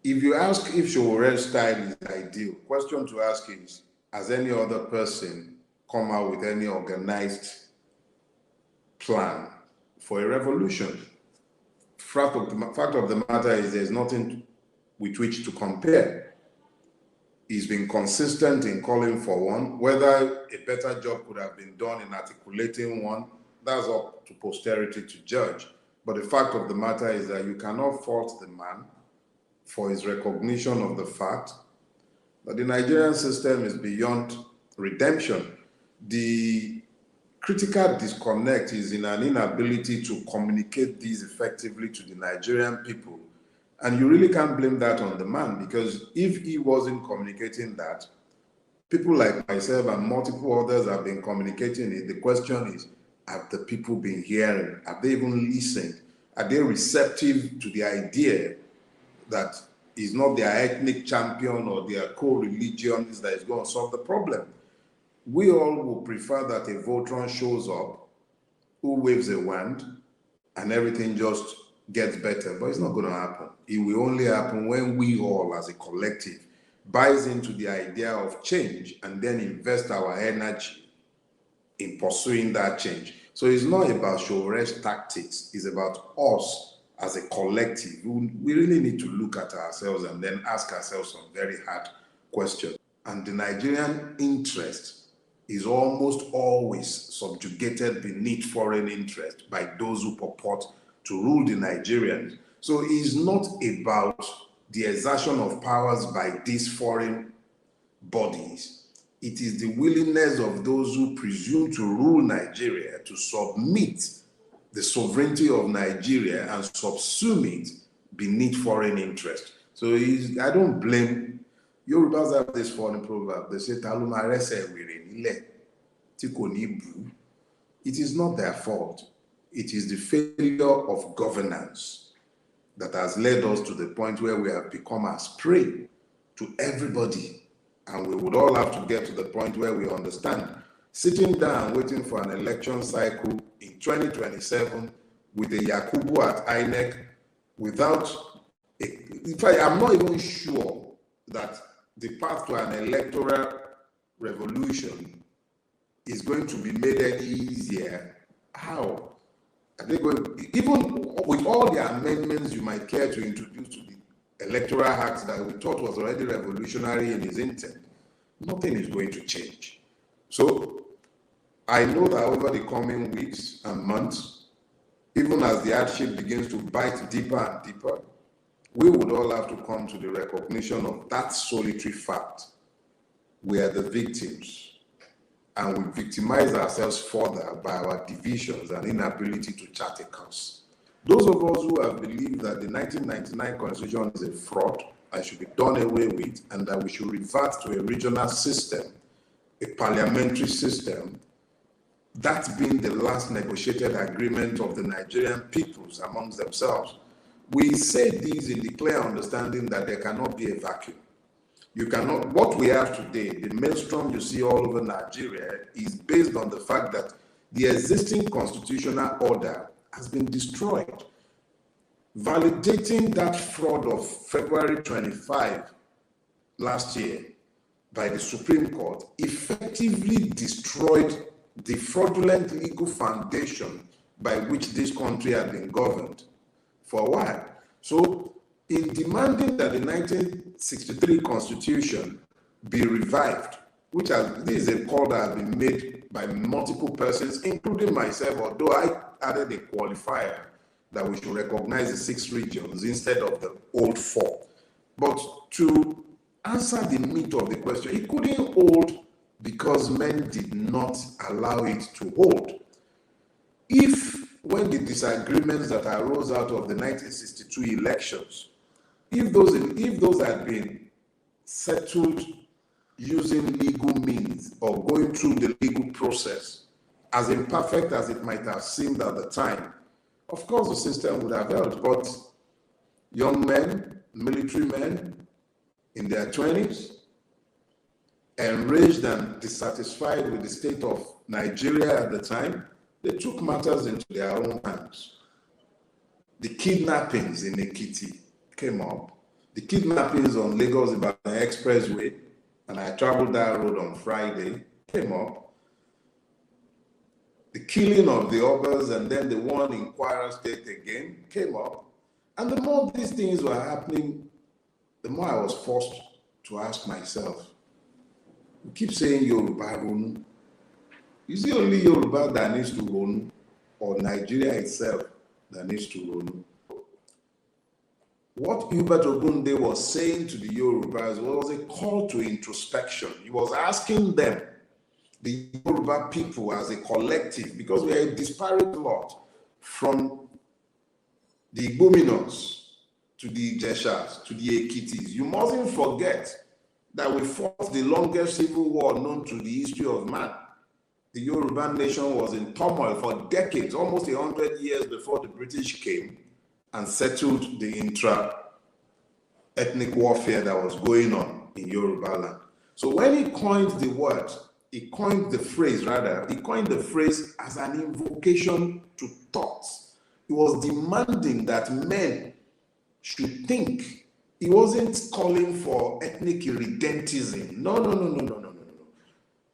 if you ask if Showore's style is ideal, question to ask is, has any other person come out with any organized plan for a revolution? Fact of the matter is there's nothing with which to compare. He's been consistent in calling for one. Whether a better job could have been done in articulating one, that's up to posterity to judge. But the fact of the matter is that you cannot fault the man for his recognition of the fact that the Nigerian system is beyond redemption. The critical disconnect is in an inability to communicate these effectively to the Nigerian people. And you really can't blame that on the man, because if he wasn't communicating that, people like myself and multiple others have been communicating it. The question is, have the people been hearing? Have they even listened? Are they receptive to the idea that is not their ethnic champion or their co-religion that is going to solve the problem? We all will prefer that a Voltron shows up, who waves a wand, and everything just gets better. But it's not going to happen. It will only happen when we all, as a collective, buys into the idea of change and then invest our energy in pursuing that change. So it's not about Showore's tactics. It's about us as a collective. We really need to look at ourselves and then ask ourselves some very hard questions. And the Nigerian interest is almost always subjugated beneath foreign interest by those who purport to rule the Nigerians. So it's not about the exertion of powers by these foreign bodies. It is the willingness of those who presume to rule Nigeria to submit the sovereignty of Nigeria and subsume it beneath foreign interest. So I don't blame. Yorubas have this foreign proverb. They say, it is not their fault. It is the failure of governance that has led us to the point where we have become as prey to everybody. And we would all have to get to the point where we understand. Sitting down waiting for an election cycle in 2027 with a Yakubu at INEC without, in fact, I'm not even sure that the path to an electoral revolution is going to be made any easier. How? Are they going, even with all the amendments you might care to introduce to the Electoral Act that we thought was already revolutionary in its intent, nothing is going to change. So I know that over the coming weeks and months, even as the hardship begins to bite deeper and deeper, we would all have to come to the recognition of that solitary fact. We are the victims, and we victimize ourselves further by our divisions and inability to chart a course. Those of us who have believed that the 1999 Constitution is a fraud and should be done away with, and that we should revert to a regional system, a parliamentary system, that's been the last negotiated agreement of the Nigerian peoples amongst themselves. We say these in the clear understanding that there cannot be a vacuum. You cannot, what we have today, the maelstrom you see all over Nigeria, is based on the fact that the existing constitutional order has been destroyed. Validating that fraud of February 25 last year by the Supreme Court effectively destroyed the fraudulent legal foundation by which this country had been governed for a while. So, in demanding that the 1963 Constitution be revived, which this is a call that has been made by multiple persons, including myself, although I added a qualifier that we should recognize the 6 regions instead of the old 4. But to answer the meat of the question, it couldn't hold because men did not allow it to hold. When the disagreements that arose out of the 1962 elections, if those had been settled using legal means or going through the legal process, as imperfect as it might have seemed at the time, of course the system would have held. But young men, military men in their 20s, enraged and dissatisfied with the state of Nigeria at the time, they took matters into their own hands. The kidnappings in Ekiti came up. The kidnappings on Lagos-Ibadan Expressway, and I traveled that road on Friday, came up. The killing of the others and then the one in Kwara State again came up. And the more these things were happening, the more I was forced to ask myself, we keep saying Yoruba Ronu. Is it only Yoruba that needs to Ronu, or Nigeria itself that needs to Ronu? What Hubert Ogunde was saying to the Yorubas was a call to introspection. He was asking them, the Yoruba people as a collective, because we are a disparate lot, from the Igbominos to the Ijeshas to the Ekitis. You mustn't forget that we fought the longest civil war known to the history of man. The Yoruba nation was in turmoil for decades, almost 100 years before the British came and settled the intra-ethnic warfare that was going on in Yoruba land. So when he coined the word, he coined the phrase as an invocation to thoughts. He was demanding that men should think. He wasn't calling for ethnic irredentism. No.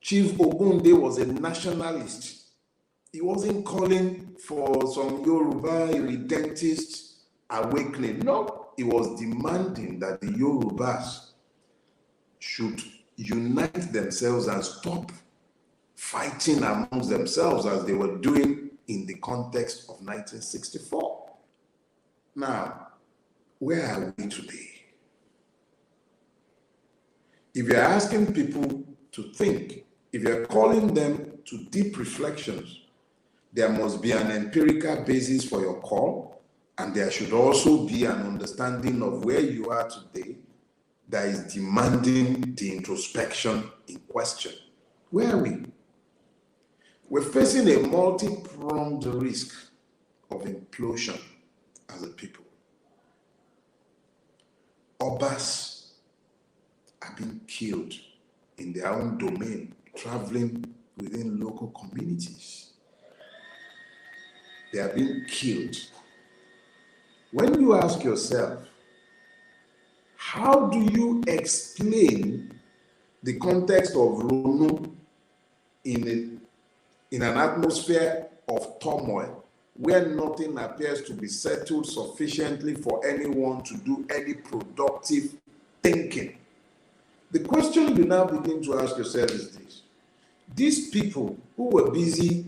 Chief Ogunde was a nationalist. He wasn't calling for some Yoruba irredentist awakening. No, he was demanding that the Yorubas should unite themselves and stop fighting amongst themselves as they were doing in the context of 1964. Now, where are we today? If you're asking people to think, if you're calling them to deep reflections, there must be an empirical basis for your call, and there should also be an understanding of where you are today that is demanding the introspection in question. Where are we? We're facing a multi-pronged risk of implosion as a people. Obas are being killed in their own domain, traveling within local communities. They are being killed. When you ask yourself, how do you explain the context of Ronu in an atmosphere of turmoil where nothing appears to be settled sufficiently for anyone to do any productive thinking? The question you now begin to ask yourself is this. These people who were busy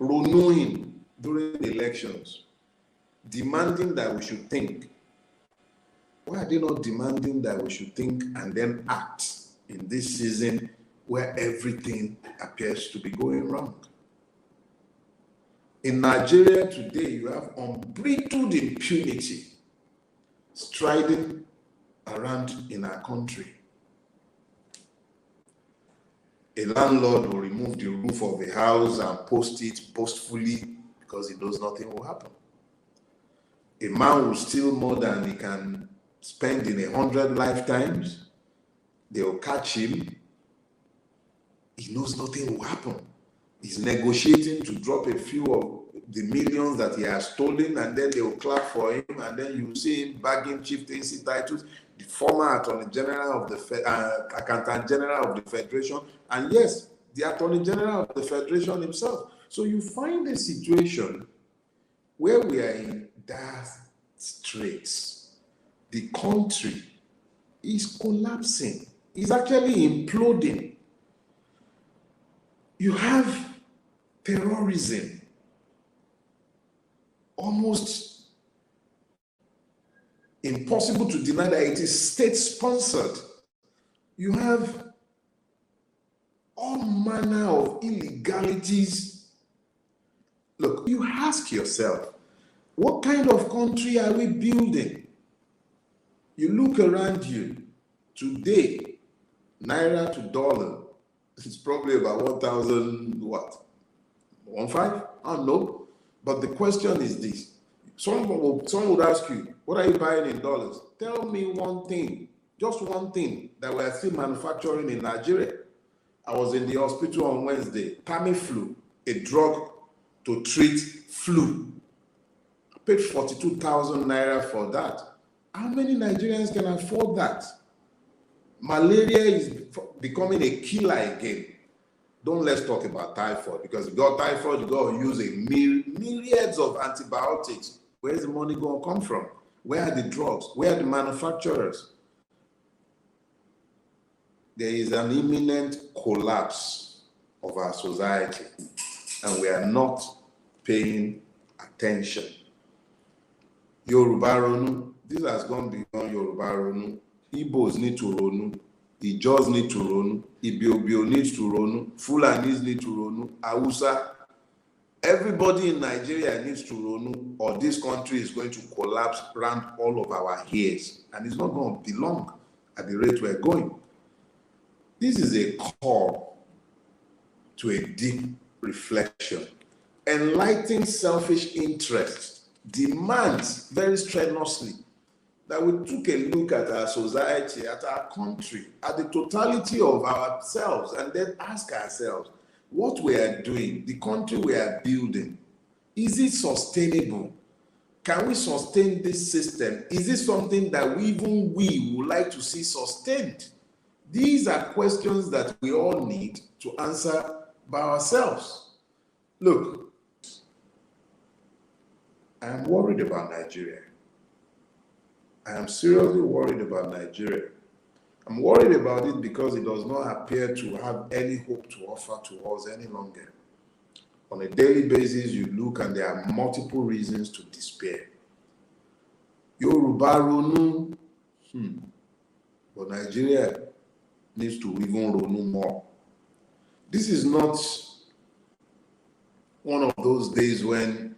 Ronuing during the elections, demanding that we should think, why are they not demanding that we should think and then act in this season where everything appears to be going wrong? In Nigeria today, you have unbridled impunity striding around in our country. A landlord will remove the roof of a house and post it boastfully because he knows nothing will happen. A man will steal more than he can spend in 100 lifetimes. They will catch him. He knows nothing will happen. He's negotiating to drop a few of the millions that he has stolen, and then they will clap for him, and then you see him bagging chieftaincy titles, the former Attorney General of the Accountant General of the Federation, and yes, the Attorney General of the Federation himself. So you find a situation where we are in dire straits. The country is collapsing. It's actually imploding. You have terrorism, almost impossible to deny that it is state-sponsored. You have all manner of illegalities. Look, you ask yourself, what kind of country are we building? You look around you. Today, naira to dollar, it's probably about 1,000 what? 15? I don't know. But the question is this. Someone would ask you, what are you buying in dollars? Tell me one thing, just one thing that we are still manufacturing in Nigeria. I was in the hospital on Wednesday. Tamiflu, a drug to treat flu. I paid 42,000 naira for that. How many Nigerians can afford that? Malaria is becoming a killer again. Don't let's talk about typhoid, because if you got typhoid, you got to use myriads of antibiotics. Where's the money going to come from? Where are the drugs? Where are the manufacturers? There is an imminent collapse of our society, and we are not paying attention. Yoruba Ronu, this has gone beyond Yoruba Ronu. Igbos need to Ronu. Ijos need to Ronu. Ibiobio needs to Ronu. Fulanis need to Ronu. Hausa. Everybody in Nigeria needs to Ronu, or this country is going to collapse around all of our ears. And it's not going to be long at the rate we're going. This is a call to a deep reflection. Enlightened selfish interest demands very strenuously that we took a look at our society, at our country, at the totality of ourselves, and then ask ourselves what we are doing, the country we are building. Is it sustainable? Can we sustain this system? Is it something that we would like to see sustained? These are questions that we all need to answer by ourselves. Look, I am worried about Nigeria. I am seriously worried about Nigeria. I'm worried about it because it does not appear to have any hope to offer to us any longer. On a daily basis, you look and there are multiple reasons to despair. Yoruba Ronu, but Nigeria needs to even Ronu more. This is not one of those days when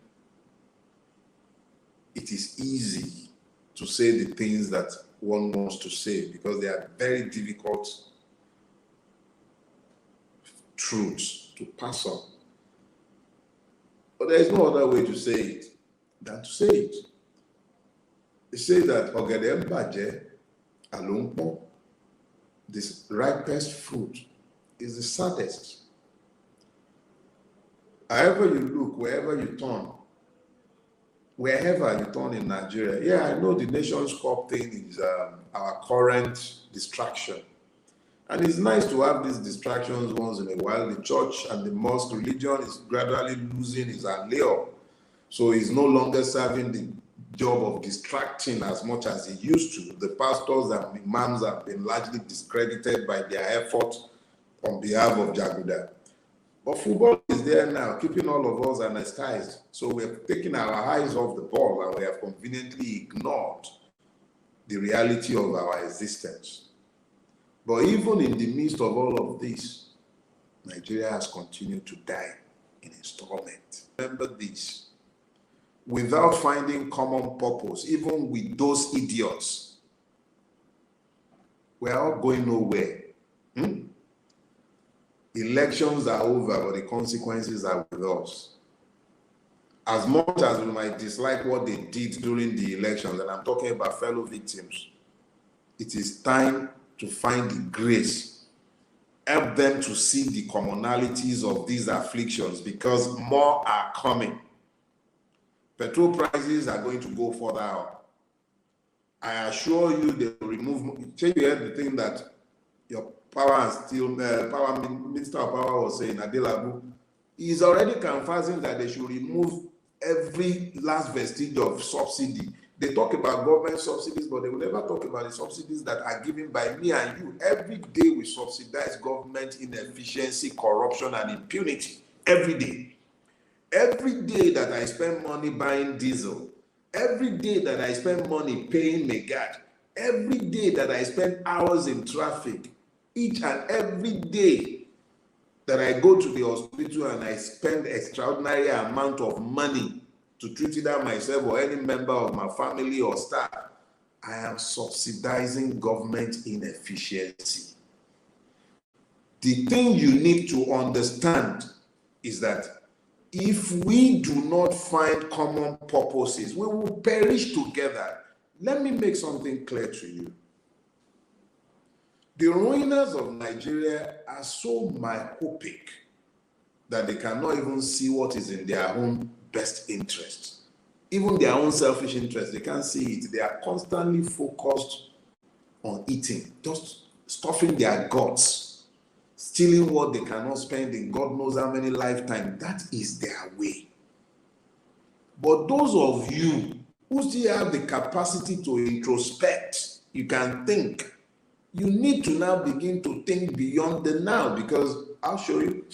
it is easy to say the things that one wants to say, because they are very difficult truths to pass on. But there is no other way to say it than to say it. They say that Ogede Mbaje Alumpo, this ripest fruit, is the saddest. However you look, wherever you turn in Nigeria, yeah, I know the Nations Cup thing is our current distraction. And it's nice to have these distractions once in a while. The church and the mosque religion is gradually losing its allure. So it's no longer serving the job of distracting as much as it used to. The pastors and imams have been largely discredited by their effort on behalf of Jaguda. But football is there now, keeping all of us anesthetized. So we're taking our eyes off the ball and we have conveniently ignored the reality of our existence. But even in the midst of all of this, Nigeria has continued to die in installment. Remember this. Without finding common purpose, even with those idiots, we're all going nowhere. Elections are over, but the consequences are with us. As much as we might dislike what they did during the elections, and I'm talking about fellow victims, it is time to find the grace, help them to see the commonalities of these afflictions, because more are coming. Petrol prices are going to go further up. I assure you they will remove. Change you heard the thing that your power and steel power minister of power was saying, Adelabu, he is already confessing that they should remove every last vestige of subsidy. They talk about government subsidies, but they will never talk about the subsidies that are given by me and you. Every day we subsidize government inefficiency, corruption, and impunity. Every day. Every day that I spend money buying diesel, every day that I spend money paying Megad, every day that I spend hours in traffic, each and every day that I go to the hospital and I spend extraordinary amount of money to treat either myself or any member of my family or staff, I am subsidizing government inefficiency. The thing you need to understand is that if we do not find common purposes, we will perish together. Let me make something clear to you. The ruiners of Nigeria are so myopic that they cannot even see what is in their own best interest. Even their own selfish interest, they can't see it. They are constantly focused on eating, just stuffing their guts, stealing what they cannot spend in God knows how many lifetimes. That is their way. But those of you who still have the capacity to introspect, you can think. You need to now begin to think beyond the now, because I'll show you.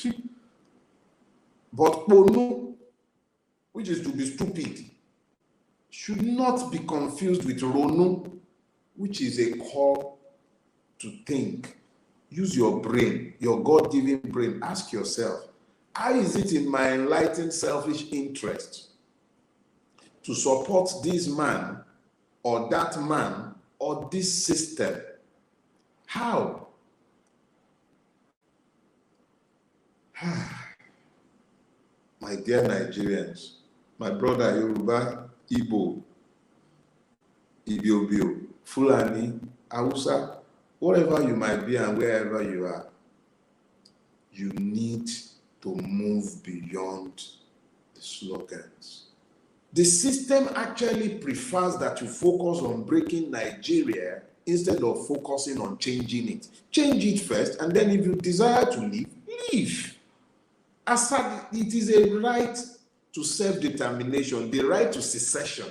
But Ponu, which is to be stupid, should not be confused with Ronu, which is a call to think. Use your brain, your God-given brain. Ask yourself, how is it in my enlightened selfish interest to support this man or that man or this system? How? My dear Nigerians, my brother Yoruba, Igbo, Ibiobio, Fulani, Hausa, whatever you might be and wherever you are, you need to move beyond the slogans. The system actually prefers that you focus on breaking Nigeria instead of focusing on changing it. Change it first, and then if you desire to leave, leave. Aside, it is a right to self-determination. The right to secession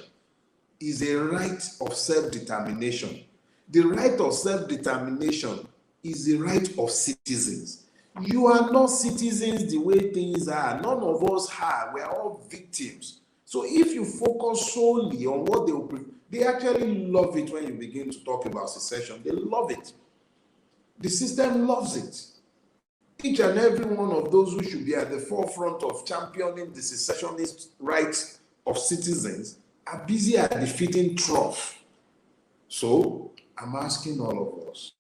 is a right of self-determination. The right of self-determination is the right of citizens. You are not citizens the way things are. None of us are. We are all victims. So if you focus solely on what they actually love it when you begin to talk about secession. They love it. The system loves it. Each and every one of those who should be at the forefront of championing the secessionist rights of citizens are busy at the feeding trough. So I'm asking all of us,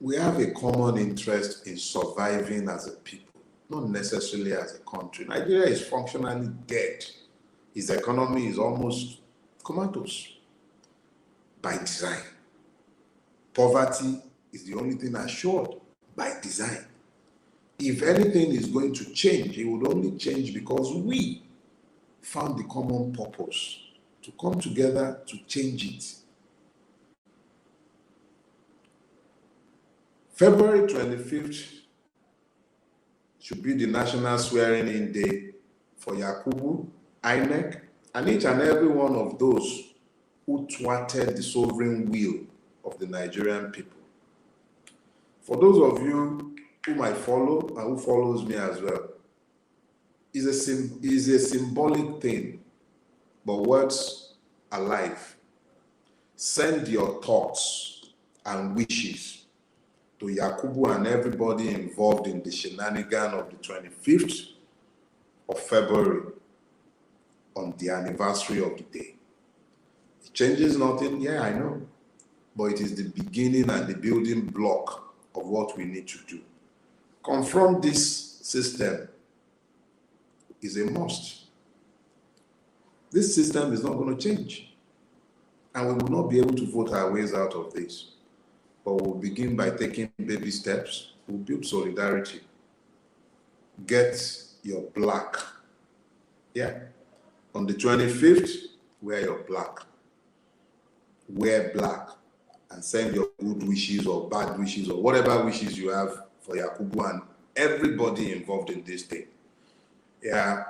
we have a common interest in surviving as a people, not necessarily as a country. Nigeria is functionally dead. Its economy is almost comatose by design. Poverty is the only thing assured by design. If anything is going to change, it would only change because we found the common purpose to come together to change it. February 25th should be the national swearing-in day for Yakubu, INEC, and each and every one of those who thwarted the sovereign will of the Nigerian people. For those of you who might follow and who follows me as well, is a symbolic thing, but words are life. Send your thoughts and wishes to Yakubu and everybody involved in the shenanigan of the 25th of February on the anniversary of the day. It changes nothing, yeah, I know, but it is the beginning and the building block of what we need to do. Confront this system is a must. This system is not going to change, and we will not be able to vote our ways out of this. But we'll begin by taking baby steps. We'll build solidarity. Get your black. Yeah. On the 25th, wear your black. Wear black and send your good wishes or bad wishes or whatever wishes you have for Yakubu and everybody involved in this thing. Yeah.